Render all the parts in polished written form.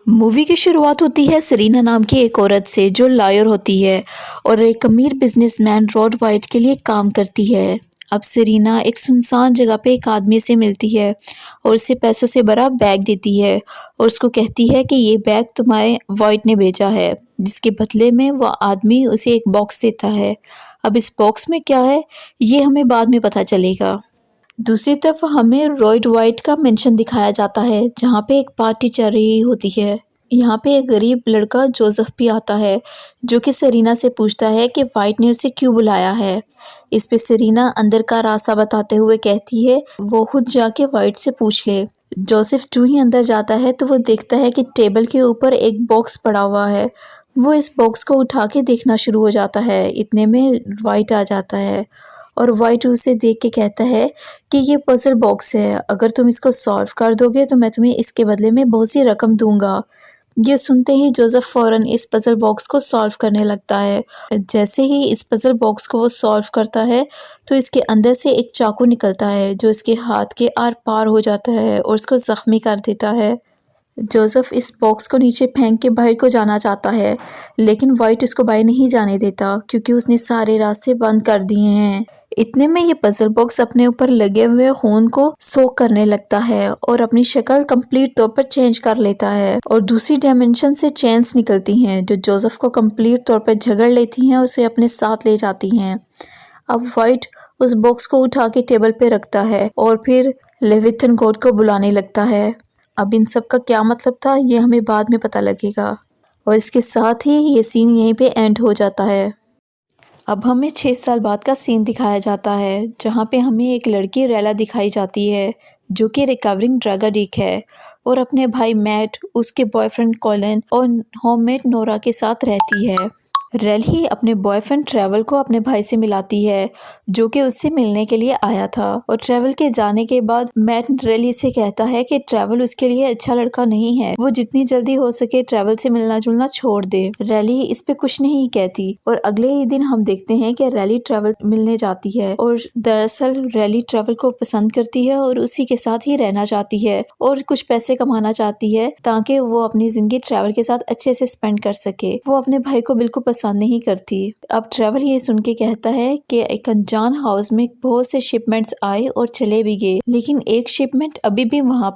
Movie की शुरुआत होती है सेरेना नाम की एक औरत से जो लॉयर होती है और एक अमीर बिजनेसमैन रॉड वाइट के लिए काम करती है। अब सेरेना एक सुनसान जगह पे एक आदमी से मिलती है और उसे पैसों से भरा बैग देती है और उसको कहती है कि ये बैग तुम्हारे वाइट ने भेजा है, जिसके बदले में वह आदमी उसे एक बॉक्स देता है। अब इस बॉक्स में क्या है ये हमें बाद में पता चलेगा। दूसरी तरफ हमें रॉयड वाइट का मेंशन दिखाया जाता है जहाँ पे एक पार्टी चल रही होती है। यहाँ पे एक गरीब लड़का जोसेफ भी आता है जो कि सेरेना से पूछता है कि वाइट ने उसे क्यों बुलाया है। इस पे सेरेना अंदर का रास्ता बताते हुए कहती है वो खुद जाके वाइट से पूछ ले। जोसेफ जो ही अंदर जाता है तो वो देखता है कि टेबल के ऊपर एक बॉक्स पड़ा हुआ है। वो इस बॉक्स को उठा के देखना शुरू हो जाता है। इतने में वाइट आ जाता है और वाइट उसे देख के कहता है कि ये पजल बॉक्स है, अगर तुम इसको सॉल्व कर दोगे तो मैं तुम्हें इसके बदले में बहुत सी रकम दूंगा। ये सुनते ही जोसेफ फौरन इस पजल बॉक्स को सॉल्व करने लगता है। जैसे ही इस पजल बॉक्स को वो सॉल्व करता है तो इसके अंदर से एक चाकू निकलता है जो इसके हाथ के आर पार हो जाता है और उसको जख्मी कर देता है। जोसेफ इस बॉक्स को नीचे फेंक के बाहर को जाना चाहता है लेकिन वाइट उसको बाहर नहीं जाने देता क्योंकि उसने सारे रास्ते बंद कर दिए हैं। इतने में ये पजल बॉक्स अपने ऊपर लगे हुए खून को सोख करने लगता है और अपनी शक्ल कंप्लीट तौर पर चेंज कर लेता है और दूसरी डायमेंशन से चेन्स निकलती हैं जो जोसेफ को कंप्लीट तौर पर झगड़ लेती हैं, उसे अपने साथ ले जाती हैं। अब वाइट उस बॉक्स को उठा के टेबल पे रखता है और फिर लेविथन गॉड को बुलाने लगता है। अब इन सब का क्या मतलब था ये हमें बाद में पता लगेगा और इसके साथ ही ये सीन यहीं पे एंड हो जाता है। अब हमें 6 साल बाद का सीन दिखाया जाता है जहाँ पे हमें एक लड़की रेला दिखाई जाती है जो कि रिकवरिंग ड्रग एडिक्ट है और अपने भाई मैट, उसके बॉयफ्रेंड कॉलिन और होममेड नोरा के साथ रहती है। रेली अपने बॉयफ्रेंड ट्रैवल को अपने भाई से मिलाती है जो कि उससे मिलने के लिए आया था और ट्रैवल के जाने के बाद मैट रेली से कहता है कि ट्रैवल उसके लिए अच्छा लड़का नहीं है, वो जितनी जल्दी हो सके ट्रैवल से मिलना जुलना छोड़ दे। रेली इस पे कुछ नहीं कहती और अगले ही दिन हम देखते हैं कि रेली ट्रैवल मिलने जाती है और दरअसल रेली ट्रैवल को पसंद करती है और उसी के साथ ही रहना चाहती है और कुछ पैसे कमाना चाहती है ताकि वो अपनी जिंदगी ट्रैवल के साथ अच्छे से स्पेंड कर सके। वो अपने भाई को बिल्कुल पसंद नहीं करती। अब ट्रैवल ये सुन के कहता है कि एक अनजान हाउस में बहुत से शिपमेंट्स आए और चले भी गए लेकिन एक शिपमेंट अभी भी वहाँ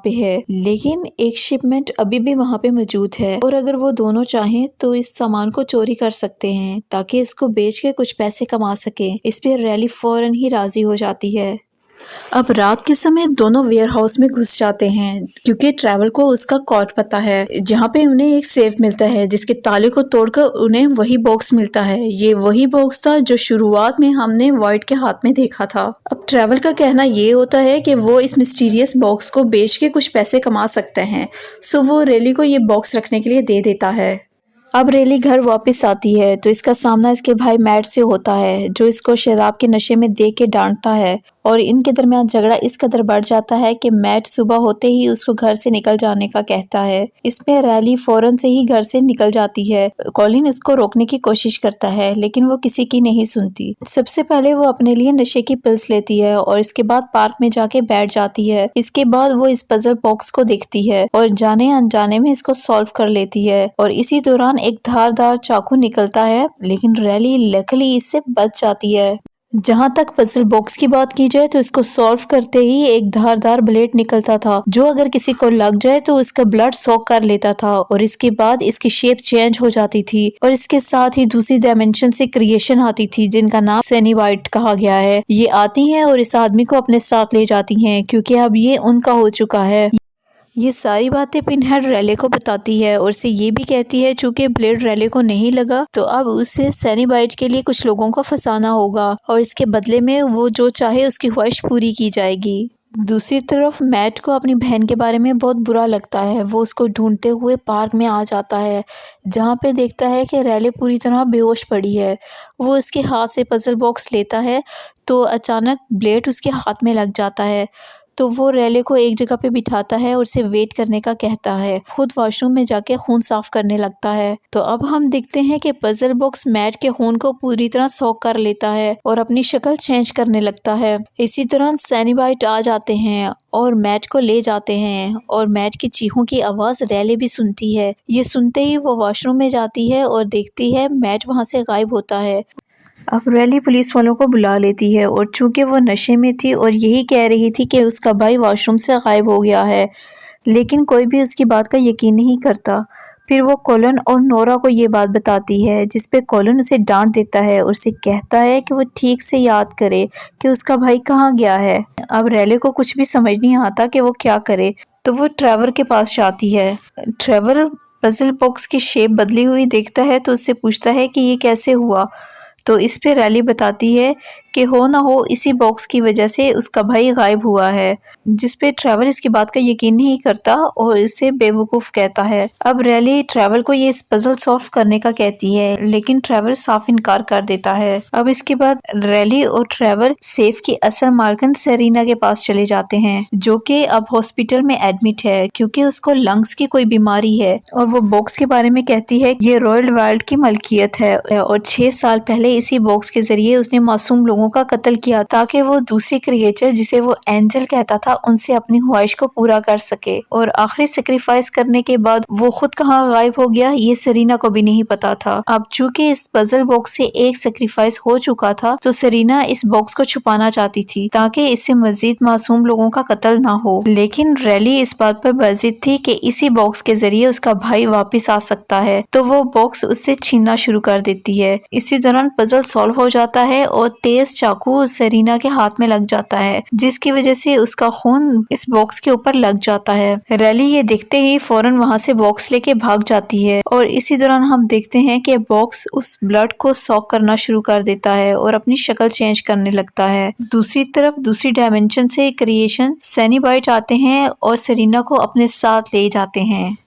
पे मौजूद है और अगर वो दोनों चाहें तो इस सामान को चोरी कर सकते हैं ताकि इसको बेच के कुछ पैसे कमा सके। इस पे रैली फौरन ही राजी हो जाती है। अब रात के समय दोनों वेयर हाउस में घुस जाते हैं क्योंकि ट्रैवल को उसका कोड पता है जहाँ पे उन्हें एक सेफ मिलता है जिसके ताले को तोड़कर उन्हें वही बॉक्स मिलता है। ये वही बॉक्स था जो शुरुआत में हमने वाइट के हाथ में देखा था। अब ट्रैवल का कहना ये होता है कि वो इस मिस्टीरियस बॉक्स को बेच के कुछ पैसे कमा सकते हैं, सो वो रेली को ये बॉक्स रखने के लिए दे देता है। अब रेली घर वापस आती है तो इसका सामना इसके भाई मैट से होता है जो इसको शराब के नशे में देख के डांटता है और इनके दरमियान झगड़ा इस कदर बढ़ जाता है कि मैट सुबह होते ही उसको घर से निकल जाने का कहता है। इसमें रैली फौरन से ही घर से निकल जाती है। कॉलिन उसको रोकने की कोशिश करता है लेकिन वो किसी की नहीं सुनती। सबसे पहले वो अपने लिए नशे की पिल्स लेती है और इसके बाद पार्क में जाके बैठ जाती है। इसके बाद वो इस पजल बॉक्स को देखती है और जाने अनजाने में इसको सॉल्व कर लेती है और इसी दौरान एक धारदार चाकू निकलता है लेकिन रैली लकीली इससे बच जाती है। जहाँ तक पजल बॉक्स की बात की जाए तो इसको सॉल्व करते ही एक धारदार ब्लेड निकलता था जो अगर किसी को लग जाए तो उसका ब्लड सोक कर लेता था और इसके बाद इसकी शेप चेंज हो जाती थी और इसके साथ ही दूसरी डायमेंशन से क्रिएशन आती थी जिनका नाम सनी वाइट कहा गया है। ये आती हैं और इस आदमी को अपने साथ ले जाती हैं क्योंकि अब ये उनका हो चुका है। ये सारी बातें पिनहेड रैले को बताती है और उसे ये भी कहती है चूंकि ब्लेड रैले को नहीं लगा तो अब उसे सनी वाइट के लिए कुछ लोगों को फंसाना होगा और इसके बदले में वो जो चाहे उसकी ख्वाहिश पूरी की जाएगी। दूसरी तरफ मैट को अपनी बहन के बारे में बहुत बुरा लगता है। वो उसको ढूंढते हुए पार्क में आ जाता है जहाँ पे देखता है कि रैले पूरी तरह बेहोश पड़ी है। वो उसके हाथ से पजल बॉक्स लेता है तो अचानक ब्लेड उसके हाथ में लग जाता है तो वो रैले को एक जगह पे बिठाता है और उसे वेट करने का कहता है। खुद वॉशरूम में जाके खून साफ करने लगता है। तो अब हम देखते हैं कि पजल बॉक्स मैट के खून को पूरी तरह सोख कर लेता है और अपनी शक्ल चेंज करने लगता है। इसी दौरान सैनीबाइट आ जाते हैं और मैट को ले जाते हैं और मैट की चीखों की आवाज़ रैले भी सुनती है। ये सुनते ही वो वॉशरूम में जाती है और देखती है मैट वहाँ से गायब होता है। अब रैली पुलिस वालों को बुला लेती है और चूंकि वो नशे में थी और यही कह रही थी कि उसका भाई वॉशरूम से गायब हो गया है, लेकिन कोई भी उसकी बात का यकीन नहीं करता। फिर वो कोलन और नोरा को ये बात बताती है, जिस पे कोलन उसे डांट देता है और उसे कहता है कि वो ठीक से याद करे कि उसका भाई कहाँ गया है। अब रैले को कुछ भी समझ नहीं आता कि वो क्या करे, तो वो ट्रेवर के पास जाती है। ट्रेवर पजल बॉक्स की शेप बदली हुई देखता है तो उससे पूछता है कि ये कैसे हुआ। तो इस पे रैली बताती है कि हो ना हो इसी बॉक्स की वजह से उसका भाई गायब हुआ है, जिस पे ट्रैवल इसकी बात का यकीन नहीं करता और इसे बेवकूफ़ कहता है। अब रैली ट्रैवल को ये इस पजल सॉल्व करने का कहती है, लेकिन ट्रैवल साफ इनकार कर देता है। अब इसके बाद रैली और ट्रैवल सेफ की असल मालकिन सेरीना के पास चले जाते हैं, जो कि अब हॉस्पिटल में एडमिट है क्योंकि उसको लंग्स की कोई बीमारी है। और वो बॉक्स के बारे में कहती है ये रॉयल वाइल्ड की मलकियत है और 6 साल पहले इसी बॉक्स के जरिए उसने मासूम लोगों का कत्ल किया ताकि वो दूसरी क्रिएचर जिसे वो एंजल कहता था उनसे अपनी ख्वाहिश को पूरा कर सके। और आखिरी सेक्रीफाइस करने के बाद वो खुद कहाँ गायब हो गया ये सेरीना को भी नहीं पता था। अब चूंकि इस पजल बॉक्स से एक सेक्रीफाइस हो चुका था तो सेरीना इस बॉक्स को छुपाना चाहती थी ताकि इससे मजीद मासूम लोगों का कत्ल ना हो, लेकिन रैली इस बात पर बजिद थी कि इसी बॉक्स के जरिए उसका भाई वापिस आ सकता है, तो वो बॉक्स उससे छीनना शुरू कर देती है। इसी दौरान पजल सॉल्व हो जाता है और तेज चाकू सेरीना के हाथ में लग जाता है, जिसकी वजह से उसका खून इस बॉक्स के ऊपर लग जाता है। रैली ये देखते ही फौरन वहाँ से बॉक्स लेके भाग जाती है और इसी दौरान हम देखते हैं कि बॉक्स उस ब्लड को सॉक करना शुरू कर देता है और अपनी शक्ल चेंज करने लगता है। दूसरी तरफ दूसरी डायमेंशन से क्रिएशन सैनीबाइट आते हैं और सेरीना को अपने साथ ले जाते हैं।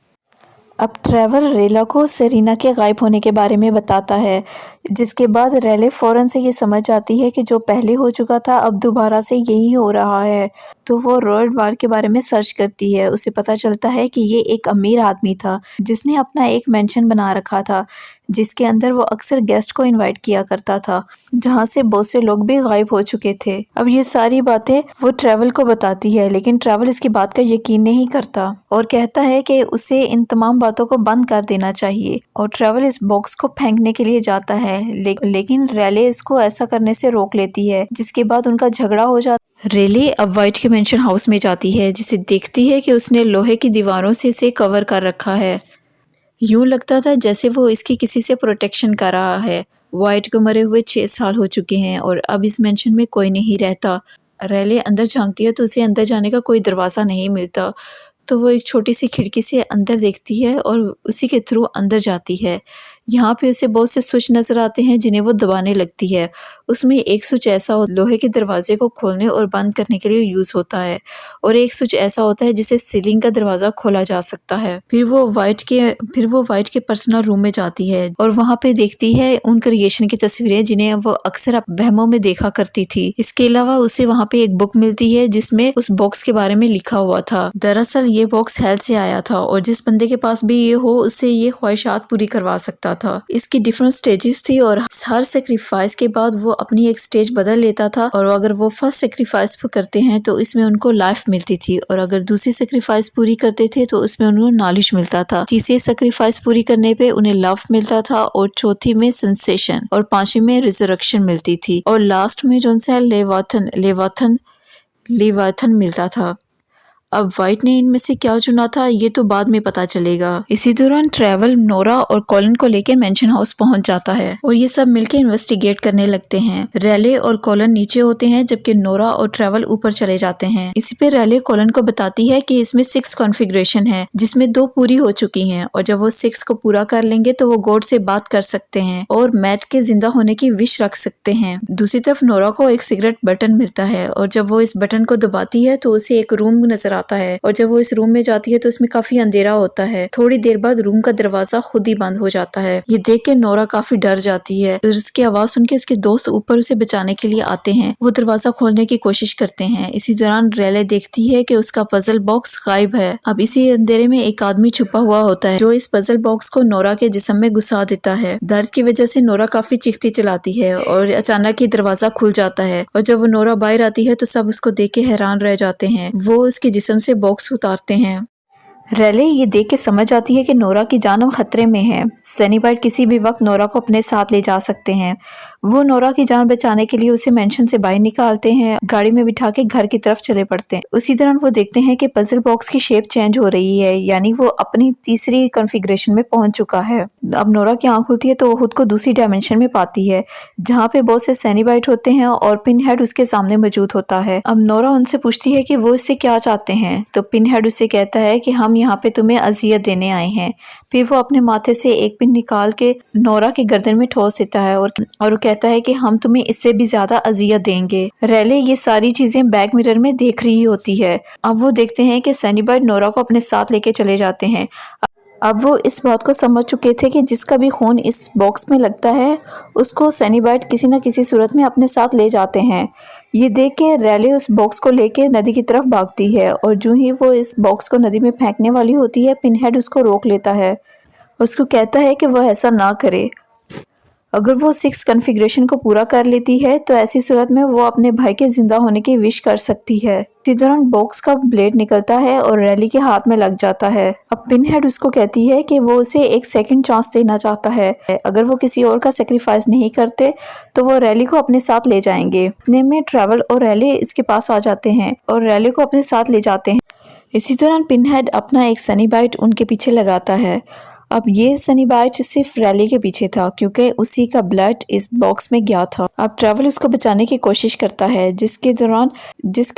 अब ट्रेवर रेला को सेरीना के गायब होने के बारे में बताता है, जिसके बाद रैले फ़ौरन से ये समझ जाती है कि जो पहले हो चुका था अब दोबारा से यही हो रहा है। तो वो रॉयल वार के बारे में सर्च करती है। उसे पता चलता है कि ये एक अमीर आदमी था जिसने अपना एक मेंशन बना रखा था, जिसके अंदर वो अक्सर गेस्ट को इनवाइट किया करता था, जहाँ से बहुत से लोग भी गायब हो चुके थे। अब ये सारी बातें वो ट्रेवल को बताती है, लेकिन ट्रेवल इसकी बात का यकीन नहीं करता और कहता है कि उसे इन तमाम बातों को बंद कर देना चाहिए। और ट्रेवल इस बॉक्स को फेंकने के लिए जाता है, लेकिन रैले इसको ऐसा करने से रोक लेती है, जिसके बाद उनका झगड़ा हो जाता। रेले अब वाइट के मेंशन हाउस में जाती है, जिसे देखती है कि उसने लोहे की दीवारों से इसे कवर कर रखा है। यूं लगता था जैसे वो इसकी किसी से प्रोटेक्शन कर रहा है। वाइट को मरे हुए 6 साल हो चुके हैं और अब इस मेंशन में कोई नहीं रहता। रैले अंदर झांकती है तो उसे अंदर जाने का कोई दरवाज़ा नहीं मिलता, तो वो एक छोटी सी खिड़की से अंदर देखती है और उसी के थ्रू अंदर जाती है। यहाँ पे उसे बहुत से स्विच नज़र आते हैं जिन्हें वो दबाने लगती है। उसमें एक स्विच ऐसा लोहे के दरवाजे को खोलने और बंद करने के लिए यूज़ होता है और एक स्विच ऐसा होता है जिसे सीलिंग का दरवाज़ा खोला जा सकता है। फिर वो वाइट के पर्सनल रूम में जाती है और वहाँ पे देखती है उन क्रिएशन की तस्वीरें जिन्हें वो अक्सर वहमों में देखा करती थी। इसके अलावा उसे वहाँ पे एक बुक मिलती है जिसमें उस बॉक्स के बारे में लिखा हुआ था। दरअसल ये बॉक्स हेल से आया था और जिस बंदे के पास भी ये हो उससे ये ख्वाहिशात पूरी करवा सकता था। इसकी डिफरेंट स्टेजेस थी और हर सेक्रीफाइस के बाद वो अपनी एक स्टेज बदल लेता था और अगर वो फर्स्ट सेक्रीफाइस करते हैं तो इसमें उनको लाइफ मिलती थी और अगर दूसरी सेक्रीफाइस पूरी करते थे तो उसमें उनको नॉलेज मिलता था। तीसरी सेक्रीफाइस पूरी करने पे उन्हें लव मिलता था और चौथी में सेंसेशन और पांचवी में रिजरेक्शन मिलती थी और लास्ट में जो उनसे लेवाथन मिलता था। अब वाइट ने इनमें से क्या चुना था ये तो बाद में पता चलेगा। इसी दौरान ट्रेवल नोरा और कॉलिन को लेकर मेंशन हाउस पहुंच जाता है और ये सब मिलकर इन्वेस्टिगेट करने लगते हैं। रैले और कॉलिन नीचे होते हैं जबकि नोरा और ट्रेवल ऊपर चले जाते हैं। इसी पे रैले कॉलिन को बताती है कि इसमें 6 कॉन्फ़िगरेशन है जिसमें 2 पूरी हो चुकी हैं और जब वो 6 को पूरा कर लेंगे तो वो गॉड से बात कर सकते हैं और मैट के जिंदा होने की विश रख सकते हैं। दूसरी तरफ नोरा को एक सिगरेट बटन मिलता है और जब वो इस बटन को दबाती है तो उसे एक रूम नजर जाता है और जब वो इस रूम में जाती है तो उसमें काफी अंधेरा होता है। थोड़ी देर बाद रूम का दरवाजा खुद ही बंद हो जाता है। ये देख के नोरा काफी डर जाती है। उसकी आवाज सुन के उसके दोस्त ऊपर उसे बचाने के लिए आते हैं। वो दरवाजा खोलने की कोशिश करते हैं। इसी दौरान रेले देखती है कि उसका पजल बॉक्स गायब है। अब इसी अंधेरे में एक आदमी छुपा हुआ होता है जो इस पजल बॉक्स को नोरा के जिस्म में घुसा देता है। दर्द की वजह से नोरा काफी चीखती चलाती है और अचानक ही दरवाजा खुल जाता है और जब वो नोरा बाहर आती है तो सब उसको देख के हैरान रह जाते हैं। वो उसके जिस्म से बॉक्स उतारते हैं। रेले ये देख के समझ आती है कि नोरा की जान अब खतरे में है। सनीबाइट किसी भी वक्त नोरा को अपने साथ ले जा सकते हैं। वो नोरा की जान बचाने के लिए उसे मेंशन से बाहर निकालते हैं, गाड़ी में बिठा के घर की तरफ चले पड़ते हैं। उसी दौरान वो देखते हैं कि पजल बॉक्स की शेप चेंज हो रही है, यानी वो अपनी तीसरी कॉन्फ़िगरेशन में पहुंच चुका है। अब नोरा की आंख खुलती है तो वो खुद को दूसरी डायमेंशन में पाती है जहाँ पे बहुत से सनीबाइट होते हैं और पिन हेड उसके सामने मौजूद होता है। अब नोरा उनसे पूछती है कि वो इससे क्या चाहते हैं, तो पिन हेड उससे कहता है कि हम यहाँ पे तुम्हें अजियत देने आए हैं। फिर वो अपने माथे से एक पिन निकाल के नोरा के गर्दन में ठोस देता है और वो कहता है कि हम तुम्हें इससे भी ज्यादा अजियत देंगे। रेले ये सारी चीजें बैक मिरर में देख रही होती है। अब वो देखते हैं कि सनीबाइट नोरा को अपने साथ लेके चले जाते हैं। अब वो इस बात को समझ चुके थे कि जिसका भी खून इस बॉक्स में लगता है उसको सनीबाइट किसी न किसी सूरत में अपने साथ ले जाते हैं। ये देख के रेले उस बॉक्स को लेके नदी की तरफ भागती है और जो ही वो इस बॉक्स को नदी में फेंकने वाली होती है, पिनहेड उसको रोक लेता है। उसको कहता है कि वह ऐसा ना करे। अगर वो 6 कॉन्फ़िगरेशन को पूरा कर लेती है तो ऐसी सूरत में वो अपने भाई के जिंदा होने की विश कर सकती है। इसी दौरान बॉक्स का ब्लेड निकलता है और रैली के हाथ में लग जाता है। अब पिनहेड उसको कहती है कि वो उसे एक सेकंड चांस देना चाहता है। अगर वो किसी और का सेक्रीफाइस नहीं करते तो वो रैली को अपने साथ ले जाएंगे। इतने में ट्रैवल और रैली इसके पास आ जाते हैं और रैली को अपने साथ ले जाते हैं। इसी दौरान पिनहेड अपना एक सनीबाइट उनके पीछे लगाता है। अब ये सनीबाइट सिर्फ रैली के पीछे था क्योंकि उसी का ब्लड इस बॉक्स में गया था। अब ट्रैवल उसको बचाने की कोशिश करता है जिसके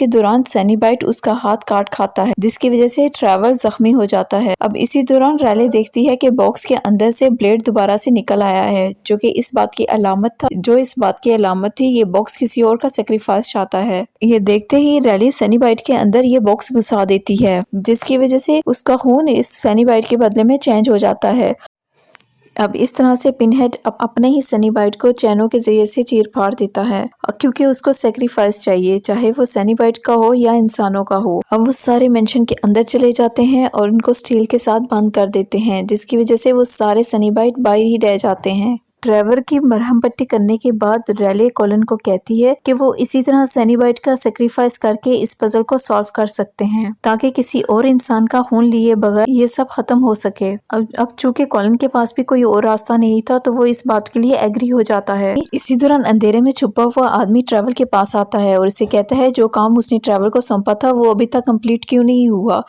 दौरान सनीबाइट उसका हाथ काट खाता है, जिसकी वजह से ट्रैवल जख्मी हो जाता है। अब इसी दौरान रैली देखती है कि बॉक्स के अंदर से ब्लेड दोबारा से निकल आया है जो इस बात की अलामत थी ये बॉक्स किसी और का सेक्रीफाइस चाहता है। ये देखते ही रैली सनीबाइट के अंदर ये बॉक्स घुसा देती है जिसकी वजह से उसका खून इस सनीबाइट के बदले में चेंज हो जाता है। अब इस तरह से पिनहेड अपने ही सनीबाइट को चैनों के जरिए से चीर फाड़ देता है क्योंकि उसको सेक्रीफाइस चाहिए, चाहे वो सनीबाइट का हो या इंसानों का हो। अब वो सारे मेंशन के अंदर चले जाते हैं और उनको स्टील के साथ बंद कर देते हैं जिसकी वजह से वो सारे सनीबाइट बाहर ही रह जाते हैं। ट्रेवर की मरहम पट्टी करने के बाद रैले कॉलिन को कहती है कि वो इसी तरह सनीबाइट का सेक्रीफाइस करके इस पजल को सॉल्व कर सकते हैं ताकि किसी और इंसान का खून लिए बगैर ये सब खत्म हो सके। अब चूंकि कॉलिन के पास भी कोई और रास्ता नहीं था तो वो इस बात के लिए एग्री हो जाता है। इसी दौरान अंधेरे में छुपा हुआ आदमी ट्रेवल के पास आता है और इसे कहता है जो काम उसने ट्रेवल को सौंपा था वो अभी तक कंप्लीट क्यों नहीं हुआ।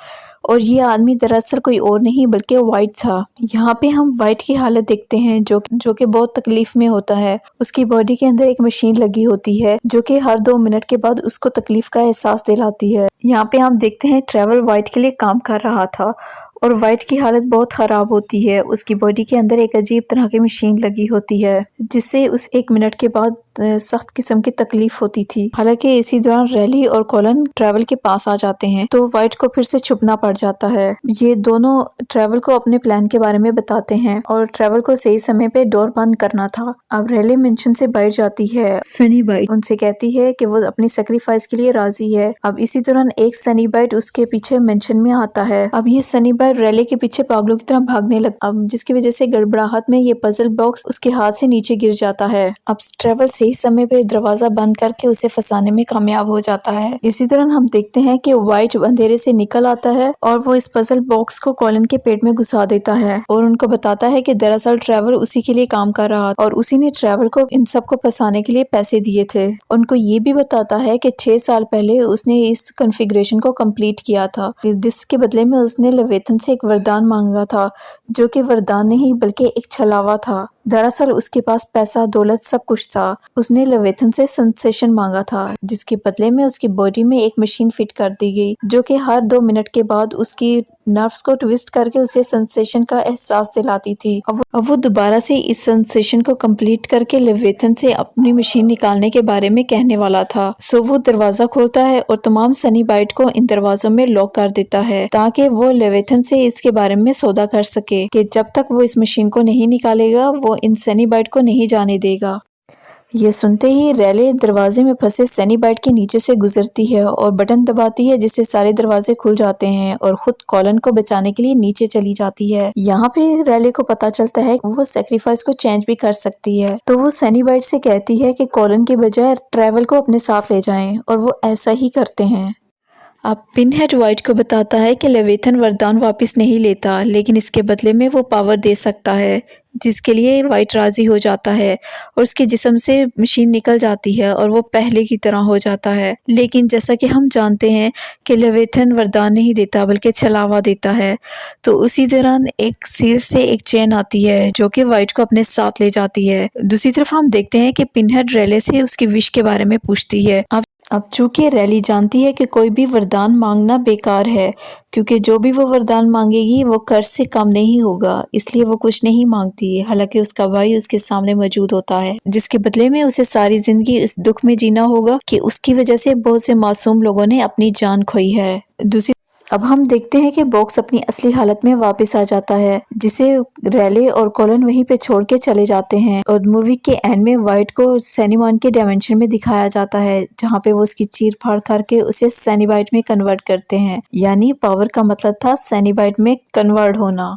और ये आदमी दरअसल कोई और नहीं बल्कि वाइट था। यहाँ पे हम वाइट की हालत देखते हैं जो कि बहुत तकलीफ में होता है। उसकी बॉडी के अंदर एक मशीन लगी होती है जो कि हर 2 मिनट के बाद उसको तकलीफ का एहसास दिलाती है। यहाँ पे हम देखते हैं ट्रेवल वाइट के लिए काम कर रहा था और वाइट की हालत बहुत ख़राब होती है। उसकी बॉडी के अंदर एक अजीब तरह की मशीन लगी होती है जिससे उस 1 मिनट के बाद सख्त किस्म की तकलीफ होती थी। हालांकि इसी दौरान रैली और कॉलिन ट्रेवल के पास आ जाते हैं तो वाइट को फिर से छुपना पड़ जाता है। ये दोनों ट्रेवल को अपने प्लान के बारे में बताते हैं और ट्रेवल को सही समय पे डोर बंद करना था। अब रैली मेंशन से बाहर जाती है। सनीबाइट उनसे कहती है कि वो अपनी सेक्रीफाइस के लिए राजी है। अब इसी दौरान एक सनीबाइट उसके पीछे मेंशन में आता है। अब ये सनीबाइट रैली के पीछे पागलों की तरह भागने लगता है जिसकी वजह से गड़बड़ाहट में ये पजल बॉक्स उसके हाथ से नीचे गिर जाता है। अब ट्रेवल सही समय पे दरवाजा बंद करके उसे फंसाने में कामयाब हो जाता है। इसी दौरान हम देखते हैं कि वाइट अंधेरे से निकल आता है और वो इस पजल बॉक्स को कॉलिन के पेट में घुसा देता है और उनको बताता है कि दरअसल ट्रेवल उसी के लिए काम कर रहा और उसी ने ट्रेवल को इन सबको फंसाने के लिए पैसे दिए थे। उनको ये भी बताता है कि 6 साल पहले उसने इस कॉन्फ़िगरेशन को कंप्लीट किया था जिसके बदले में उसने लवेतन से एक वरदान मांगा था जो कि वरदान नहीं बल्कि एक छलावा था। दरअसल उसके पास पैसा दौलत सब कुछ था। उसने लवेतन से सेंसेशन मांगा था जिसके बदले में उसकी बॉडी में एक मशीन फिट कर दी गई जो कि हर 2 मिनट के बाद उसकी नर्व्स को ट्विस्ट करके उसे सेंसेशन का एहसास दिलाती थी। अब वो दोबारा से इस सेंसेशन को कंप्लीट करके लेविथन से अपनी मशीन निकालने के बारे में कहने वाला था। सो वो दरवाजा खोलता है और तमाम सनी बाइट को इन दरवाजों में लॉक कर देता है ताकि वो लेविथन से इसके बारे में सौदा कर सके कि जब तक वो इस मशीन को नहीं निकालेगा वो इन सनी बाइट को नहीं जाने देगा। ये सुनते ही रैले दरवाजे में फंसे सनी बाइट के नीचे से गुजरती है और बटन दबाती है जिससे सारे दरवाजे खुल जाते हैं और खुद कॉलन को बचाने के लिए नीचे चली जाती है। यहाँ पे रैले को पता चलता है वो सेक्रीफाइस को चेंज भी कर सकती है, तो वो सनी बाइट से कहती है कि कॉलन के बजाय ट्रैवल को अपने साथ ले जाएं और वो ऐसा ही करते हैं। अब पिनहेड वाइट को बताता है कि लेविथन वरदान वापस नहीं लेता, लेकिन इसके बदले में वो पावर दे सकता है, जिसके लिए वाइट राजी हो जाता है और उसके जिस्म से मशीन निकल जाती है और वो पहले की तरह हो जाता है। लेकिन जैसा कि हम जानते हैं कि लेविथन वरदान नहीं देता बल्कि छलावा देता है, तो उसी दौरान एक सील से एक चेन आती है जो कि वाइट को अपने साथ ले जाती है। दूसरी तरफ हम देखते हैं कि पिनहेड रैले से उसकी विश के बारे में पूछती है। अब चूंकि रैली जानती है कि कोई भी वरदान मांगना बेकार है, क्योंकि जो भी वो वरदान मांगेगी वो कर्ज से कम नहीं होगा, इसलिए वो कुछ नहीं मांगती। हालांकि उसका भाई उसके सामने मौजूद होता है, जिसके बदले में उसे सारी जिंदगी इस दुख में जीना होगा कि उसकी वजह से बहुत से मासूम लोगों ने अपनी जान खोई है। अब हम देखते हैं कि बॉक्स अपनी असली हालत में वापस आ जाता है, जिसे रैले और कॉलन वहीं पे छोड़ के चले जाते हैं और मूवी के एंड में वाइट को सैनीमान के डायमेंशन में दिखाया जाता है, जहाँ पे वो उसकी चीर फाड़ करके उसे सैनीबाइट में कन्वर्ट करते हैं। यानी पावर का मतलब था सैनीबाइट में कन्वर्ट होना।